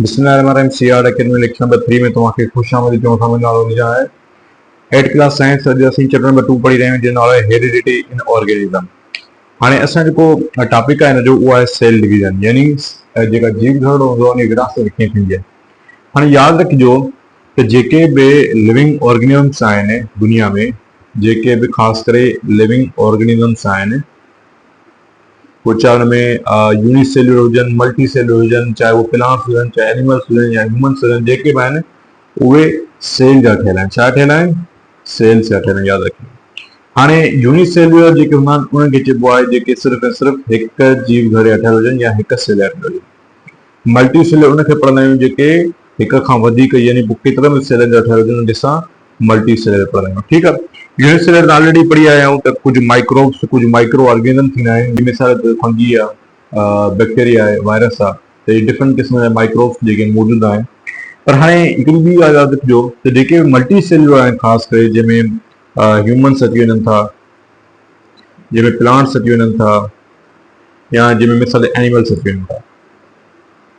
बिस्मिल्लाहिर्रहमानिर्रहीम। CR academy lecture number 3 में तव्हांखे खुश आमदीद चवण खां मुंहिंजो नालो निजा आहे। 8th क्लास साइंस अॼु असीं चैप्टर नंबर 2 पढ़ी रहिया आहियूं जंहिंजो नालो आहे हेरिडिटी इन ऑर्गेनिज्म। हाणे असां जेको टॉपिक आहे हिन जो उहो आहे सेल डिवीजन, यानी जेका जीव घरड़ो हूंदो आहे उन विरासत कीअं थींदी आहे। हाणे यादि रखिजो त जेके बि लिविंग ऑर्गेनिजम्स आहिनि दुनिया में, जेके बि ख़ासि करे लिविंग ऑर्गेनिजम्स आहिनि, वो चाहे उनमें यूनिसेल्युलर हुजनि, मल्टी सेल्युलर हुजनि, चाहे वो प्लांट्स हुजनि, चाहे एनिमल्स हुजनि या ह्यूमन्स हुजनि, जेके बि आहिनि उहे सेल जा ठहियल आहिनि। छा ठहियल आहिनि? सेल जा ठहियल आहिनि, यादि रखियो। हाणे यूनिसेल्युलर जेके हूंदा आहिनि उन्हनि खे चइबो आहे जेके सिर्फ़ु ऐं सिर्फ़ु हिकु जीव घर जा ठहियल हुजनि या हिकु सेल जा ठहियल हुजनि। मल्टी सेल्युलर उनखे पढ़ंदा आहियूं जेके हिक खां वधीक यानी केतिरनि बि सेलनि जा ठहियल हुजनि, जंहिंसां मल्टी सेल्युलर पढ़ंदा आहियूं। ठीकु आहे, यूनिसेल्युलर ऑलरेडी पढ़ी आया आहियूं त कुझु माइक्रोब्स, कुझु माइक्रो ऑर्गेनिज्म थींदा आहिनि, मिसाल फंगी आहे, बैक्टीरिया आहे, वायरस आहे, त इहे डिफरेंट क़िस्म जा माइक्रोब्स जेके मौजूदु आहिनि। पर हाणे हिकिड़ी ॿी ॻाल्हि यादि रखिजो त जेके मल्टी सेल्युलर आहिनि, ख़ासि करे जंहिंमें ह्यूमन्स अची वञनि था, जंहिंमें प्लांट्स अची वञनि था, या जंहिंमें मिसाल एनिमल्स अची वञनि था,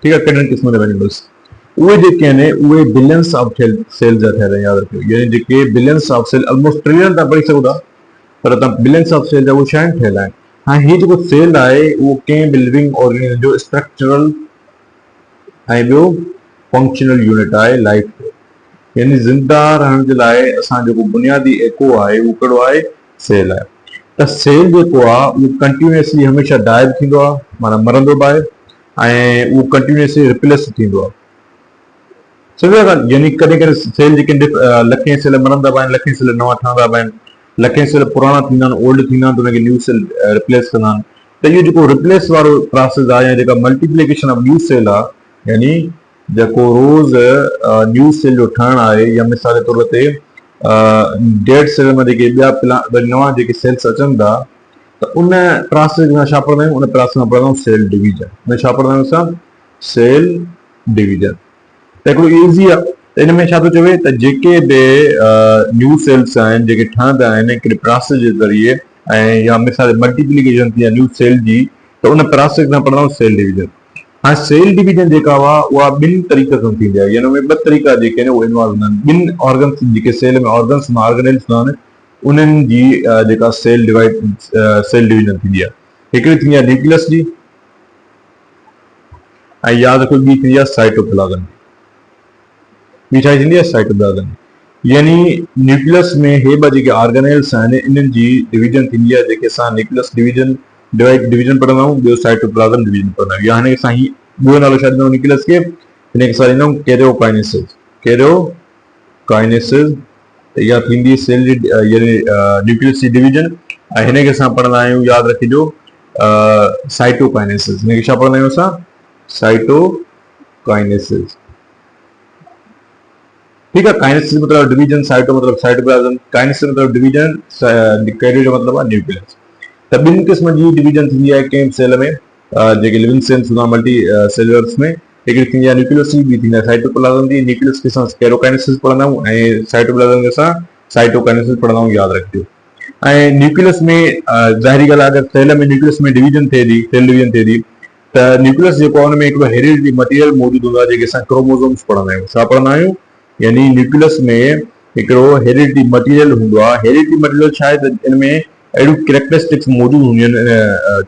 ठीकु आहे, कहिड़े क़िस्म जा एनिमल्स, उहे जेके आहिनि उहे बिलियंस ऑफ सेल जा ठहियल आहिनि। यादि रखियो, यानी जेके billions of cell, almost trillion तव्हां पढ़ी सघो था, पर तव्हां बिलियंस ऑफ सेल जा उहे छा आहिनि? ठहियल आहिनि। हाणे हीउ जेको सेल आहे उहो कंहिं बि लिविंग ऑर्गेनिज्म जो स्ट्रक्चरल ऐं ॿियो फंक्शनल यूनिट आहे लाइफ जो, यानी ज़िंदा रहण जे लाइ असां जेको बुनियादी एको आहे उहो कहिड़ो आहे? सेल आहे। त सेल जेको आहे उहो कंटिन्यूअसली हमेशह डाइव थींदो आहे, माना मरंदो बि आहे, ऐं उहो कंटिन्यूअसली रिप्लेस थींदो आहे। समझो ॻाल्हि, यानी कॾहिं कॾहिं सेल जेके लखें सेल मरंदा बि आहिनि, लखें सेल नवां ठहंदा बि आहिनि, लखें सेल पुराणा थींदा आहिनि, ओल्ड थींदा आहिनि, त उनखे न्यू सेल रिप्लेस कंदा आहिनि। त इहो जेको रिप्लेस वारो प्रोसेस आहे या जेका मल्टीप्लिकेशन ऑफ न्यू सेल आहे, यानी जेको रोज़ न्यू सेल जो ठहणु आहे, या मिसाल जे तौर ते डेड सेल में जेके ॿिया नवां जेके सेल्स अचनि था, त उन प्रोसेस में छा पढ़ंदा आहियूं? उन प्रोसेस में पढ़ंदा आहियूं सेल डिवीजन। उन छा पढ़ंदा आहियूं असां? Cell division. त हिकिड़ो ईज़ी आहे, त हिन में छा थो चवे त जेके बि न्यू सेल्स आहिनि जेके ठहंदा आहिनि हिकिड़े प्रोसेस जे ज़रिए, ऐं या मिसाल मल्टीप्लिकेशन थी आहे न्यू सेल जी, त उन प्रोसेस में पढ़ंदा आहियूं सेल डिवीजन। हाणे सेल डिवीजन जेका हुआ उहा ॿिनि तरीक़े सां थींदी आहे, यानी उनमें ॿ तरीक़ा जेके आहिनि उहे इन्वॉल्व हूंदा आहिनि। ॿिनि ऑर्गन्स जेके सेल में ऑर्गन्स ऑर्गेनेल्स हूंदा आहिनि उन्हनि जी जेका सेल डिवीजन थींदी आहे, हिकिड़ी थींदी आहे न्यूक्लियस जी, ऐं यादि रखो ॿी थींदी आहे साइटोप्लाज़म। ॿी छा थींदी आहे? साइटोप्लाज़म। यानी न्यूक्लियस में हे ॿ जेके ऑर्गेनेल्स आहिनि इन्हनि जी डिवीजन थींदी आहे, जेके असां न्यूक्लियस डिवीजन पढ़ंदा आहियूं, ॿियो साइटोप्लाज़म डिवीजन पढ़ंदा आहियूं। या हाणे असां ॿियो नालो छा ॾींदा आहियूं न्यूक्लियस खे? हिनखे असां ॾींदा आहियूं कैरियोकाइनेसिस। कैरियोकाइनेसिस इहा थींदी सेल जी यानी न्यूक्लियस जी डिवीजन, ऐं हिनखे असां पढ़ंदा आहियूं, यादि रखिजो, साइटोकाइनेसिस। हिनखे छा पढ़ंदा आहियूं असां? साइटोकाइनेसिस। ठीक है, काइनेसिस मतलब डिवीजन, साइटो मतलब साइटोप्लाज्म, काइनेसिस मतलब डिवीजन, कैरियो जो मतलब न्यूक्लियस। त ॿिनि क़िस्म जी डिवीजन थींदी आहे कंहिं सेल में, जेके लिविंग सेल्स हूंदा मल्टी सेल्युलर्स में। हिकिड़ी थींदी आहे न्यूक्लियस जी, ॿी थींदी आहे साइटोप्लाज्म जी। न्यूक्लियस खे असां कैरियोकाइनेसिस पढ़ंदा आहियूं ऐं साइटोप्लाज्म खे असां साइटोकाइनेसिस पढ़ंदा आहियूं, यादि रखिजो। ऐं न्यूक्लियस में ज़ाहिरी ॻाल्हि आहे, अगरि सेल में न्यूक्लियस में डिवीजन थिए थी, सेल डिवीजन थिए थी, त न्यूक्लियस जेको आहे हुन में हिकिड़ो हेरिडिटी मटीरियल मौजूदु हूंदो आहे, जेके असां क्रोमोसोम्स पढ़ंदा आहियूं। छा पढ़ंदा आहियूं? यानी न्यूक्लियस में हिकिड़ो हेरिडिटी मटीरियल हूंदो आहे। हेरिडिटी मटीरियल छा आहे त इन में अहिड़ियूं कैरेक्टरिस्टिक्स मौजूदु हूंदियूं आहिनि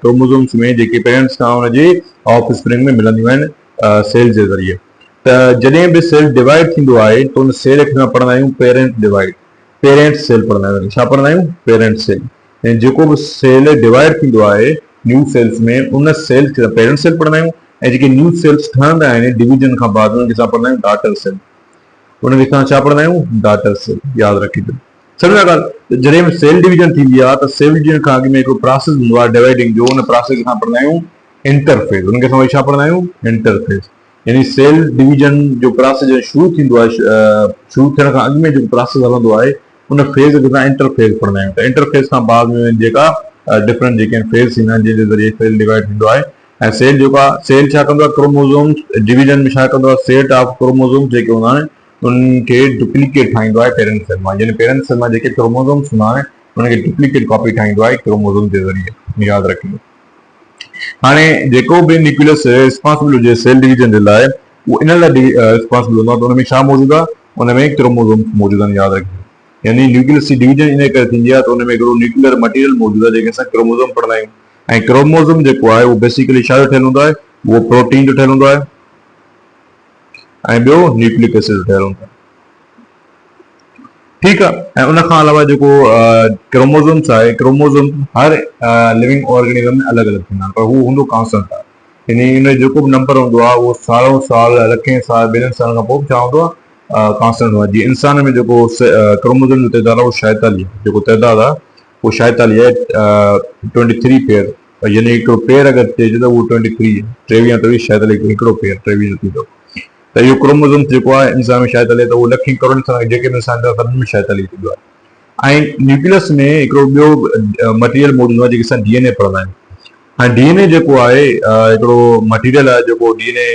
क्रोमोसोम्स में, जेके पेरेंट्स खां हुनजे ऑफ स्प्रिंग में मिलंदियूं आहिनि सेल जे ज़रिए। त जॾहिं बि सेल डिवाइड थींदो आहे त उन सेल खे असां पढ़ंदा आहियूं पेरेंट डिवाइड, पेरेंट सेल पढ़ंदा आहियूं। छा पढ़ंदा आहियूं? Parent cell. ऐं जेको बि सेल डिवाइड थींदो आहे न्यू सेल्स में, उन सेल खे पेरेंट सेल पढ़ंदा आहियूं, ऐं जेके न्यू सेल्स ठहंदा आहिनि डिवीजन खां बाद उनखे असां पढ़ंदा आहियूं डॉटर सेल। उनखे असां छा पढ़ंदा आहियूं? डॉटर सेल, यादि रखिजो। सम्झो ॻाल्हि, जॾहिं बि सेल डिवीजन थींदी आहे त सेल डिवीजन खां अॻु में हिकिड़ो प्रोसेस हूंदो आहे डिवाइडिंग जो, उन प्रोसेस खे असां पढ़ंदा आहियूं इंटरफेज। उनखे असां छा पढ़ंदा आहियूं? इंटरफेज। यानी सेल डिवीजन जो प्रोसेस जो शुरू थींदो आहे, शुरू थियण खां अॻु में जेको प्रोसेस हलंदो आहे उन फेज़ खे असां इंटरफेज पढ़ंदा आहियूं। त इंटरफेज खां बाद में जेका डिफरेंट जेके फेज़ थींदा आहिनि जंहिंजे ज़रिए सेल डिवाइड थींदो आहे। ऐं सेल जेको आहे, सेल छा कंदो आहे? क्रोमोसोम्स डिवीजन में छा कंदो आहे? सेट ऑफ क्रोमोसोम्स जेके हूंदा आहिनि उनखे डुप्लीकेट ठाहींदो आहे पेरेंट सेल मां, यानी पेरेंट सेल मां जेके क्रोमोसोम्स हूंदा आहिनि उनखे डुप्लीकेट कॉपी ठाहींदो आहे क्रोमोसोम जे ज़रिए, यादि रखिजो। हाणे जेको बि न्यूक्लियस रिस्पॉन्सिबल हुजे सेल डिवीजन जे लाइ, वो इन लाइ रिस्पॉन्सिबल हूंदो आहे त हुन में छा मौजूदु आहे, हुन में क्रोमोसोम मौजूदु आहिनि, यादि रखिजो। यानी न्यूक्लियस जी डिवीजन इन करे थींदी आहे त हुन में हिकिड़ो न्यूक्लियर मटीरियल मौजूदु आहे जंहिंखे असां क्रोमोसोम पढ़ंदा आहियूं। ऐं क्रोमोसोम जेको आहे उहो बेसिकली छा जो ठहियलु हूंदो आहे, उहो प्रोटीन जो ठहियलु हूंदो आहे ऐं ॿियो न्यूक्लिक एसिड जो ठहियलु हूंदो आहे। ठीकु आहे। ऐं उन खां अलावा जेको क्रोमोसोम्स आहे, क्रोमोसोम हर लिविंग ऑर्गेनिज़म में अलॻि अलॻि थींदा आहिनि, पर हू हूंदो कांस्टेंट आहे। यानी इन जेको बि नंबर हूंदो आहे उहो सालों साल, लखें साल, बिलियन साल खां पोइ छा हूंदो आहे, कांस्टेंट हूंदो आहे। जीअं इंसान में जेको क्रोमोसोम जो तइदाद आहे उहो 46, जेको तइदाद आहे उहो 46 आहे, 23 पेयर। यानी हिकिड़ो पेयर अगरि चइजे त उहो 23, 23 46 हिकिड़ो पेयर 23 जो थींदो। त इहो क्रोमोसोम जेको आहे इंसान में 46, त उहो लखें करोड़ इंसान जेके बि इंसान सभिनी में 46 थींदो आहे। ऐं न्यूक्लियस में हिकिड़ो ॿियो मटीरियल मौजूदु आहे जेके असां डीएनए पढ़ंदा आहियूं। ऐं डीएनए जेको आहे हिकिड़ो मटीरियल आहे जेको डीएनए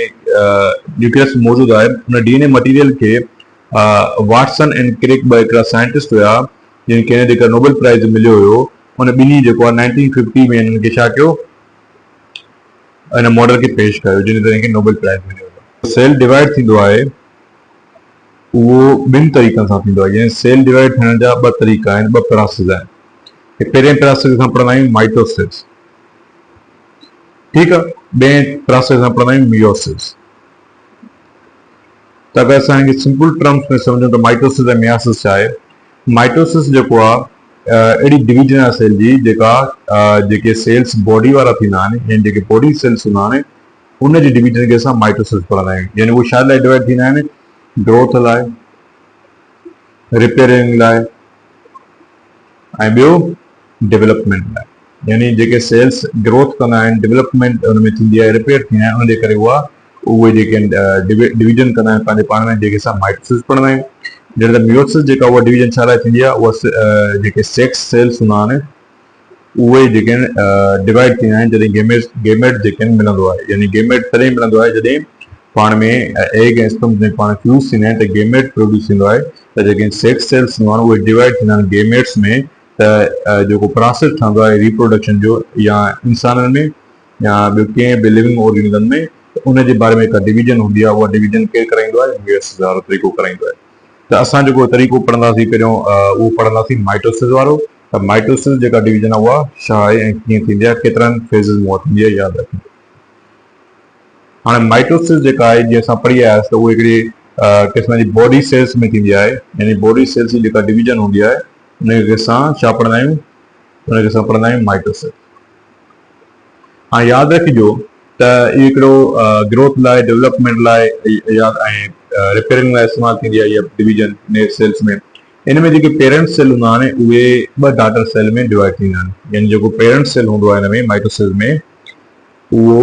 न्यूक्लियस में मौजूदु आहे। हुन डीएनए मटीरियल खे वाटसन एंड क्रिक ॿ हिकिड़ा साइंटिस्ट हुया जिनखे जेका नोबेल प्राइज़ मिलियो हुयो। हुन ॿिन्ही जेको आहे 1950 में हिननि खे छा कयो, हिन मॉडल खे पेश कयो जिन ते हिनखे नोबेल प्राइज़ मिलियो हुयो। सेल डिवाइड थींदो आहे उहो ॿिनि तरीक़नि सां थींदो आहे। यानी सेल डिवाइड थियण जा ॿ तरीक़ा आहिनि, ॿ प्रोसेस आहिनि। पहिरें प्रोसेस असां पढ़ंदा आहियूं माइटोसिस, ठीकु आहे। ॿिए प्रोसेस असां पढ़ंदा आहियूं मियोसिस। त अगरि असां हिनखे सिंपल टर्म्स में सम्झूं त माइटोसिस ऐं मियासिस छा आहे। माइटोसिस जेको आहे अहिड़ी डिवीजन आहे सेल जी जेके सेल्स बॉडी वारा थींदा आहिनि, यानी जेके बॉडी सेल्स हूंदा आहिनि उन जी डिवीजन खे असां माइटोसिस पढ़ंदा आहियूं। यानी उहे छा लाइ डिवाइड थींदा आहिनि, ग्रोथ लाइ, रिपेयरिंग लाइ ऐं ॿियो डेवलपमेंट लाइ। यानी जेके सेल्स ग्रोथ कंदा आहिनि, डेवलपमेंट हुन में थींदी आहे, रिपेयर थींदा आहिनि, उनजे करे उहे जेके डिवीजन कंदा आहिनि पंहिंजे पाण में, जेके असां माइटोसिस पढ़ंदा आहियूं। जॾहिं त मियोसिस जेका उहा डिवीजन छा लाइ थींदी आहे, उहा जेके सेक्स सेल्स हूंदा आहिनि उहे जेके डिवाइड थींदा आहिनि जॾहिं गेमेट जेके मिलंदो आहे। यानी गेमेट तॾहिं मिलंदो आहे जॾहिं पाण में एग ऐं स्पर्म जॾहिं पाण फ्यूज़ थींदा आहिनि त गेमेट प्रोड्यूस थींदो आहे। त जेके सेक्स सेल्स हूंदा आहिनि उहे डिवाइड थींदा आहिनि गेमेट्स में। त जेको प्रोसेस ठहंदो आहे रिप्रोडक्शन जो, या इंसाननि में या ॿियो कंहिं बि लिविंग ऑर्गेनिज़म में, उनजे बारे में हिकु डिवीजन हूंदी आहे। उहा डिवीजन केरु कराईंदो आहे, मियोसिस वारो तरीक़ो कराईंदो आहे। त असां जेको तरीक़ो पढ़ंदासीं पहिरियों उहो पढ़ंदासीं माइटोसिस वारो। त माइटोसिस जेका डिवीजन आहे उहा छा आहे ऐं कीअं थींदी आहे, केतिरनि फेज़िस में उहा थींदी आहे, यादि रखिजो। हाणे माइटोसिस जेका आहे जीअं असां पढ़ी आयासीं त उहा हिकिड़ी क़िस्म जी बॉडी सेल्स में थींदी आहे। यानी बॉडी सेल्स जी जेका डिवीजन हूंदी आहे उनखे असां छा पढ़ंदा आहियूं, उनखे असां पढ़ंदा आहियूं माइटोसिस। हाणे यादि रखिजो त इहो हिकिड़ो ग्रोथ लाइ, डेवलपमेंट लाइ ऐं रिपेयरिंग लाइ इस्तेमालु थींदी आहे इहा डिवीजन सेल्स में। इन में जेके पेरेंट सेल हूंदा आहिनि उहे ॿ डॉटर सेल में डिवाइड थींदा आहिनि। यानी जेको पेरेंट सेल हूंदो आहे हिन में माइटोसिस में, उहो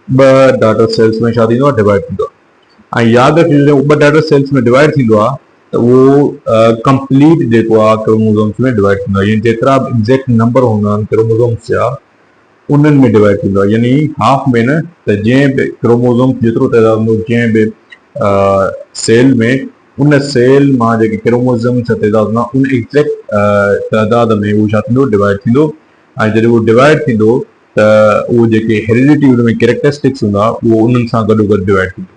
ॿ डॉटर सेल्स में छा थींदो आहे, डिवाइड थींदो आहे। ऐं यादि रखिजो ॿ डॉटर सेल्स में डिवाइड थींदो आहे त उहो कंप्लीट जेको आहे क्रोमोसोम्स में डिवाइड थींदो आहे। यानी जेतिरा बि एग्ज़ैक्ट नंबर हूंदा आहिनि क्रोमोसोम्स जा उन्हनि में डिवाइड थींदो आहे। यानी हाफ में न, त जंहिं बि क्रोमोसोम जेतिरो तइदाद हूंदो जंहिं बि सेल में, उन सेल मां जेके क्रोमोसोम जा तइदाद हूंदा उन एग्ज़ैक्ट तइदाद में उहो छा थींदो, डिवाइड थींदो। ऐं जॾहिं उहो डिवाइड थींदो त उहो जेके हेरिडिटी हुन में कैरेक्टरिस्टिक्स हूंदा उहो उन्हनि सां गॾोगॾु डिवाइड थींदो।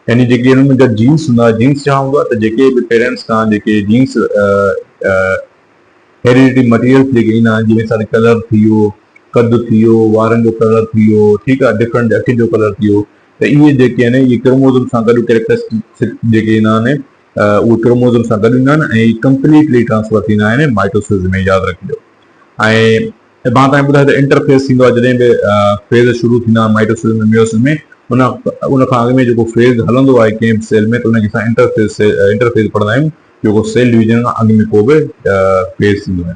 यानी जेके हुन में जीन्स हूंदा, जीन्स छा हूंदो आहे त जेके बि पेरेंट्स खां जेके जीन्स हेरिडिटी मटीरियल्स जेके ईंदा आहिनि, जीअं असांजो कलर थी वियो, कद थी वियो, वारनि जो कलर थी वियो, ठीकु आहे, डिफरेंट अखियुनि जो कलर थी वियो, त इहे जेके आहिनि इहे क्रोमोसोम सां गॾु कैरेक्टरिस्टिक्स जेके ईंदा आहिनि उहे क्रोमोसोम सां गॾु ईंदा आहिनि ऐं कंप्लीटली ट्रांसफर थींदा आहिनि माइटोसिस में, यादि रखिजो। ऐं मां तव्हांखे ॿुधायो त इंटरफेस थींदो आहे जॾहिं बि फेज़ शुरू थींदा आहिनि माइटोसिस में, मियोसिस में, उन खां अॻु में जेको फेज़ हलंदो आहे कंहिं बि सेल में त उनखे असां इंटरफेस पढ़ंदा आहियूं, जेको सेल डिवीजन खां अॻु में को बि फेज़ थींदो आहे।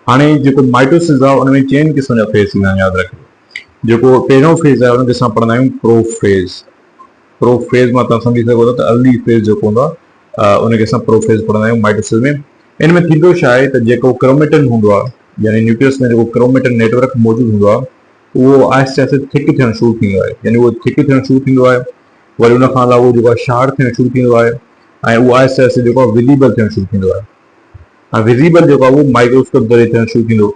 हाणे जेको माइटोसिस आहे उन में चइनि क़िस्म जा फेज़ थींदा आहिनि, यादि रखिजो। जेको पहिरियों फेज़ आहे उनखे असां पढ़ंदा आहियूं प्रोफेज़। प्रोफेज़ मां तव्हां सम्झी सघो था त अर्ली फेज़ जेको हूंदो आहे उनखे असां प्रोफेज़ पढ़ंदा आहियूं माइटोसिस में। इन में थींदो छा आहे त जेको क्रोमेटिन हूंदो आहे, यानी न्यूक्लियस में जेको क्रोमेटिन नेटवर्क मौजूदु हूंदो आहे उहो आहिस्ते आहिस्ते थिक थियणु शुरू थींदो आहे। यानी उहो थिक थियणु शुरू थींदो आहे, वरी उन खां अलावा उहो जेको आहे शार्ट थियणु शुरू थींदो आहे ऐं उहो आहिस्ते आहिस्ते जेको आहे विज़िबल थियणु शुरू थींदो आहे। ऐं विज़िबल जेको आहे उहो माइक्रोस्कोप ज़रिए थियणु शुरू थींदो।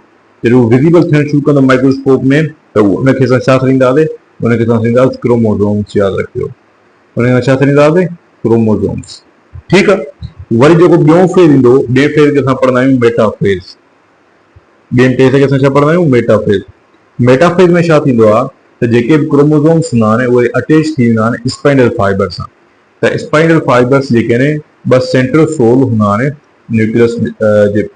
जॾहिं उहो विज़िबल थियणु शुरू कंदो माइक्रोस्कोप में त उनखे असां छा थींदासीं, उनखे असां थींदासीं क्रोमोसोम्स, यादि रखियो। उन छा थींदासीं क्रोमोसोम्स। ठीकु आहे। वरी जेको ॿियों फेज़ ईंदो, ॿिए फेज़ खे असां पढ़ंदा आहियूं मेटाफेज़। ॿियनि टे खे असां छा पढ़ंदा आहियूं मेटाफेज़। मेटाफेज़ में छा थींदो आहे त जेके बि क्रोमोसोम्स हूंदा आहिनि उहे अटैच थी वेंदा आहिनि स्पाइनल फाइबर सां। त स्पाइनल फाइबर्स जेके आहिनि ॿ सेंट्रोसोल हूंदा आहिनि न्यूक्लियस जे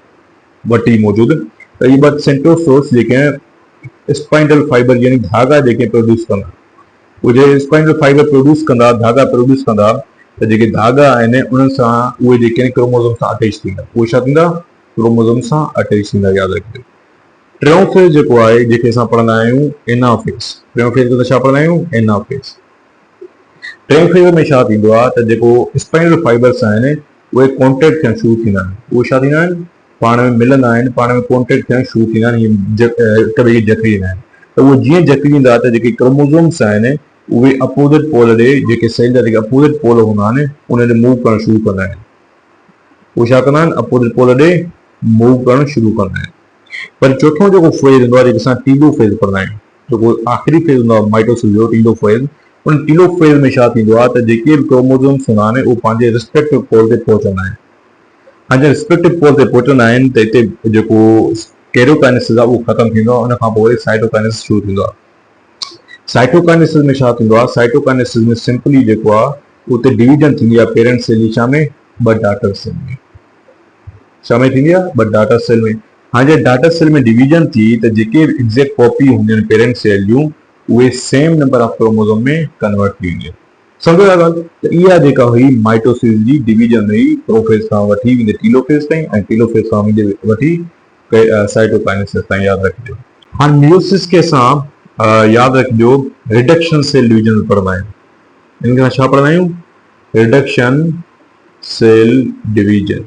वटि मौजूदु। त इहे ॿ सेंट्रोसोल्स जेके आहिनि स्पाइनल फाइबर यानी धागा जेके प्रोड्यूस कंदा, उहे स्पाइनल फाइबर प्रोड्यूस कंदा, धागा प्रोड्यूस कंदा, त जेके धागा आहिनि उन्हनि सां उहे जेके आहिनि क्रोमोसोम सां अटैच थींदा। उहे छा थींदा क्रोमोसोम सां अटैच थींदा, यादि रखिजो। टियों फेज़ जेको आहे जेके असां पढ़ंदा आहियूं एनाफेज़। टियों फेज़ में छा पढ़ंदा आहियूं एनाफेज़। टियों फेज़ में छा थींदो आहे त जेको स्पाइनल फाइबर्स आहिनि उहे कॉन्टेक्ट थियणु शुरू थींदा आहिनि। उहे छा थींदा आहिनि पाण में मिलंदा आहिनि, पाण में कॉन्टेक्ट थियणु शुरू थींदा आहिनि, हिक ॿिए खे जकड़ींदा आहिनि। त उहे जीअं जकड़ींदा त जेके क्रोमोसोम्स आहिनि उहे अपोज़िट पोल ॾे, जेके सेल जा जेके अपोज़िट पोल हूंदा आहिनि उन ॾे मूव करणु शुरू कंदा आहिनि। उहे छा कंदा आहिनि अपोज़िट पोल ॾे मूव करणु शुरू कंदा आहिनि। पर चोथों जेको फेज़ हूंदो आहे जेके असां टीलो फेज़ पढ़ंदा आहियूं, जेको आख़िरी फेज़ हूंदो आहे माइटोसिस जो टीलो फेज़, उन टीलो फेज़ में छा थींदो आहे त जेके बि क्रोमोसोम्स हूंदा आहिनि उहे पंहिंजे रिस्पेक्टिव पोल ते पहुचंदा आहिनि। हाणे रिस्पेक्टिव पोल ते पहुचंदा आहिनि त हिते जेको कैरोकाइनेसिस आहे उहो ख़तमु थींदो आहे। उन खां पोइ वरी साइटोकाइनेसिस शुरू थींदो आहे। साइटोकाइनेसिस में छा थींदो आहे, साइटोकाइनेसिस में सिंपली जेको आहे उते डिवीजन थींदी आहे पेरेंट सेल जी, छा में ॿ डाटर सेल में। छा में थींदी आहे ॿ डाटर सेल में। हाणे जे डाटर सेल में डिवीजन थी त जेके एग्ज़ैक्ट कॉपी हूंदियूं आहिनि पेरेंट सेल जूं उहे सेम नंबर ऑफ क्रोमोसोम में कन्वर्ट थी वेंदियूं। सम्झो था ॻाल्हि। त इहा जेका हुई माइटोसिस जी डिवीजन हुई प्रोफेज़ खां वठी वेंदे टीलोफेज़ ताईं ऐं टीलोफेज़ खां वठी साइटोकाइनेसिस ताईं, यादि रखिजो। हाणे मियोसिस खे असां यादि रखिजो रिडक्शन सेल डिवीजन में पढ़ंदा आहियूं। इनखे असां छा पढ़ंदा आहियूं रिडक्शन सेल डिवीजन।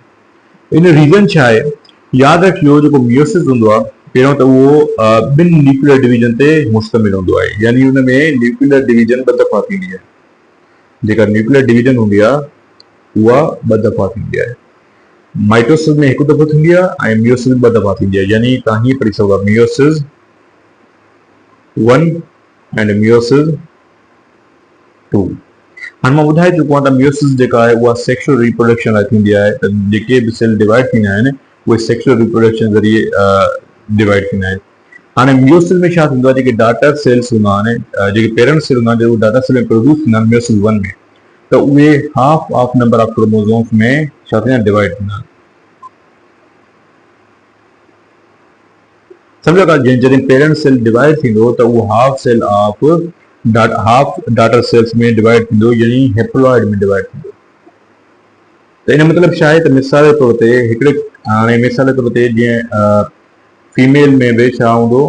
इन रीज़न छा आहे यादि रखियो, जेको मियोसिस हूंदो आहे पहिरियों त उहो ॿिनि न्यूक्लियर डिवीजन ते मुश्तमिल हूंदो आहे, यानी हुन में न्यूक्लियर डिवीजन ॿ दफ़ा थींदी आहे। जेका न्यूक्लियर डिवीजन हूंदी आहे उहा ॿ दफ़ा थींदी आहे। माइटोसिस में हिकु दफ़ो थींदी आहे ऐं मियोसिस ॿ दफ़ा थींदी आहे। यानी तव्हां हीअं पढ़ी सघो था मियोसिस 1 एंड मियोसिस 2। हाणे मां ॿुधाए चुको आहियां त मियोसिस जेका आहे उहा सेक्सुअल रिप्रोडक्शन लाइ थींदी आहे। त जेके बि सेल डिवाइड थींदा आहिनि उहे सेक्सुअल रिप्रोडक्शन ज़रिए डिवाइड थींदा आहिनि। हाणे मियोसिस में छा थींदो आहे, जेके डाटर सेल्स हूंदा आहिनि, जेके पेरेंट सेल हूंदा आहिनि, जेके डाटर सेल में प्रोड्यूस थींदा आहिनि मियोसिस 1 में, त उहे half of number of chromosomes में छा थींदा आहिनि डिवाइड थींदा आहिनि। सम्झो था जॾहिं पेरेंट सेल डिवाइड थींदो त उहो हाफ डाटर सेल्स में डिवाइड थींदो, यानी हेप्लॉइड में डिवाइड थींदो। त इन मतिलबु छा आहे त मिसाल जे तौर ते हिकिड़े हाणे मिसाल जे तौर ते जीअं फीमेल में बि छा हूंदो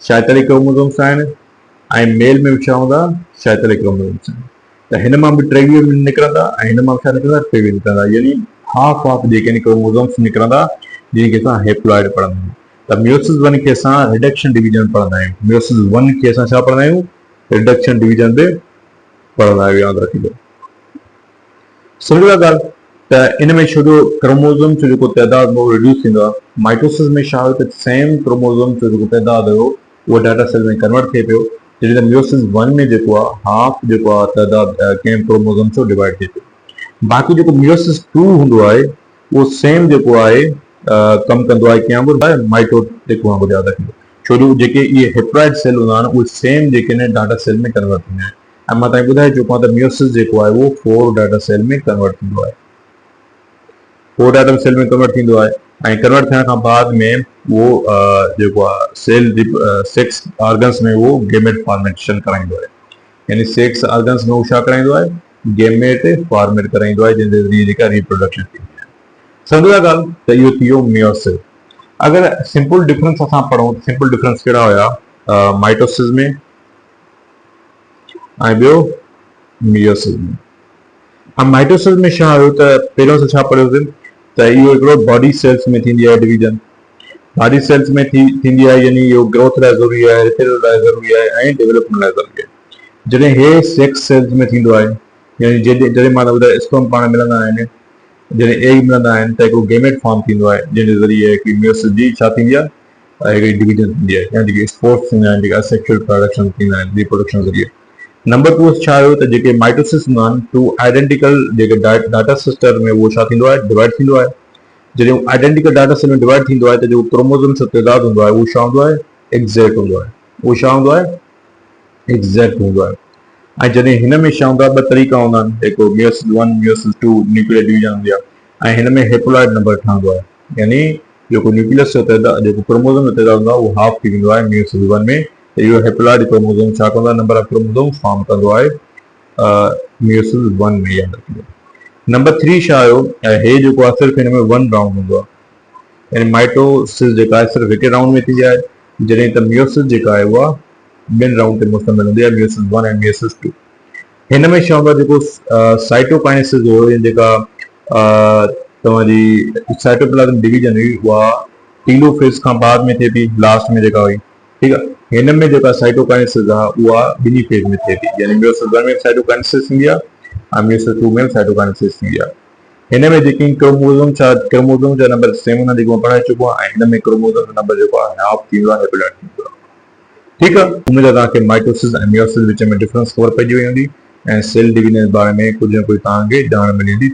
46 क्रोमोसोम्स आहिनि ऐं मेल में बि छा हूंदा 46 क्रोमोसोम्स आहिनि। त हिन मां बि 23 निकिरंदा ऐं हिन मां छा निकिरंदा 23 निकिरंदा, यानी हाफ ऑफ जेके क्रोमोसोम्स निकिरंदा जंहिंखे असां हेप्लॉइड पढ़ंदा आहियूं। त मियोसिस 1 खे असां रिडक्शन डिवीजन पढ़ंदा आहियूं। मियोसिस 1 खे असां छा पढ़ंदा आहियूं रिडक्शन डिवीजन ते पढ़ंदा आहियूं, यादि रखिजो। सम्झो था ॻाल्हि। त इन में छो जो क्रोमोसोम जो जेको तइदाद हो रिड्यूस थींदो आहे। माइटोसिस में छा हुयो त सेम क्रोमोसोम जो जेको तइदाद हुयो उहो डाटा सेल में कन्वर्ट थिए पियो, जॾहिं त मियोसिस 1 में जेको आहे हाफ जेको आहे तइदाद कंहिं क्रोमोसोम जो डिवाइड थिए पियो। बाक़ी जेको मियोसिस 2 हूंदो आहे उहो सेम जेको आहे कमु कंदो आहे कंहिं वांगुरु माइटोटिक वांगुरु, यादि रखिजो। छो जो जेके इहे हेप्लॉइड सेल हूंदा आहिनि उहे सेम जेके आहिनि डाटा सेल में कन्वर्ट थींदा आहिनि। ऐं मां तव्हांखे ॿुधाए चुको आहियां त मियोसिस जेको आहे उहो 4 डाटा सेल में कन्वर्ट थींदो आहे। 4 डाटा सेल में कन्वर्ट थींदो आहे ऐं कन्वर्ट थियण खां बाद में उहो जेको आहे सेल सेक्स ऑर्गन्स में उहो गेमेट फॉर्मेशन कराईंदो आहे। यानी सेक्स ऑर्गन्स में उहो छा कराईंदो आहे गेमेट फॉर्मेट कराईंदो आहे, जंहिंजे ज़रिए जेका रिप्रोडक्शन थींदी आहे। सम्झो था ॻाल्हि। त इहो थी वियो मियोसिस। अगरि सिंपल डिफरेंस असां पढ़ूं, सिंपल डिफरेंस कहिड़ा हुया माइटोसिस में ऐं ॿियो मियोसिस में। हाणे माइटोसिस में छा हुयो त पहिरियों असां छा पढ़ियोसीं त इहो हिकिड़ो बॉडी सेल्स में थींदी आहे डिवीजन। बॉडी सेल्स में थींदी आहे, यानी इहो ग्रोथ लाइ ज़रूरी आहे, रिपेयर लाइ ज़रूरी आहे ऐं डेवलपमेंट लाइ ज़रूरी आहे। जॾहिं हे सेक्स सेल्स में थींदो आहे, यानी जॾहिं मां ॿुधायो स्पर्म पाण मिलंदा आहिनि, जॾहिं एग मिलंदा आहिनि त हिकिड़ो गेमेट फॉर्म थींदो आहे, जंहिंजे ज़रिए हिकिड़ी मियोसिस जी छा थींदी आहे हिकिड़ी डिवीजन थींदी आहे। या जेके स्पोर्ट्स थींदा आहिनि, जेके असेक्सुअल प्रोडक्शन थींदा आहिनि रिप्रोडक्शन ज़रिए, नंबर 2 छा आयो त जेके माइटोसिस हूंदा आहिनि टू आइडेंटिकल जेके डाटा सिस्टर में उहो छा थींदो आहे, डिवाइड थींदो आहे। जॾहिं आइडेंटिकल डाटा सेट में डिवाइड थींदो आहे त जेको क्रोमोसोम जो तइदाद हूंदो आहे उहो छा हूंदो आहे, एग्ज़ैक्ट हूंदो आहे। उहो छा हूंदो आहे, एग्ज़ैक्ट हूंदो आहे। ऐं जॾहिं हिन में छा हूंदो आहे, ॿ तरीक़ा हूंदा आहिनि, हिकु मियोसिस 1 मियोसिस 2 न्यूक्लियर डिवीजन हूंदी आहे, ऐं हिन में हेप्लॉइड नंबर ठहंदो आहे, यानी जेको न्यूक्लियस जो तइदाद, जेको क्रोमोसोम जो तइदाद हूंदो आहे उहो हाफ थी वेंदो आहे मियोसिस 1 में। त इहो हेप्लॉइड क्रोमोसोम छा कंदो आहे, नंबर ऑफ क्रोमोसोम फॉर्म कंदो आहे मियोसिस 1 में, याद रखिजो। नंबर 3 छा आयो, हे जेको आहे सिर्फ़ु हिन में 1 राउंड हूंदो आहे, यानी माइटोसिस जेका आहे सिर्फ़ु हिकु राउंड में थींदी आहे, जॾहिं त मियोसिस जेका आहे उहा ॿिनि राउंड ते मुश्तमिल हूंदी आहे, मियोसिस 1 ऐं मियोसिस 2। हिन में छा हूंदो आहे, जेको साइटोकाइनेसिस हो, जेका तव्हांजी साइटोप्लाज़्म डिवीजन हुई उहा टीलोफेज़ खां बाद में थिए थी, लास्ट में जेका हुई, ठीकु आहे। हिन में जेका साइटोकाइनेसिस आहे उहा ॿिन्ही फेज़ में थिए थी, यानी मियोसिस 1 में साइटोकाइनेसिस थींदी आहे ऐं मियोसिस 2 में साइटोकाइनेसिस थींदी आहे। हिन में जेकी क्रोमोसोम जा नंबर सेम हूंदा जेको मां पढ़ाए चुको आहियां, ऐं हिन में क्रोमोसोम जो नंबर जेको आहे हाफ थींदो आहे, हेप्लॉइड थींदो आहे। ठीकु आहे, उमेद आहे तव्हांखे माइटोसिस ऐं मियोसिस विच में डिफरेंस ख़बर पइजी वई हूंदी ऐं सेल डिवीजन जे बारे में कुझु न कुझु तव्हांखे ॼाण मिली वेंदी।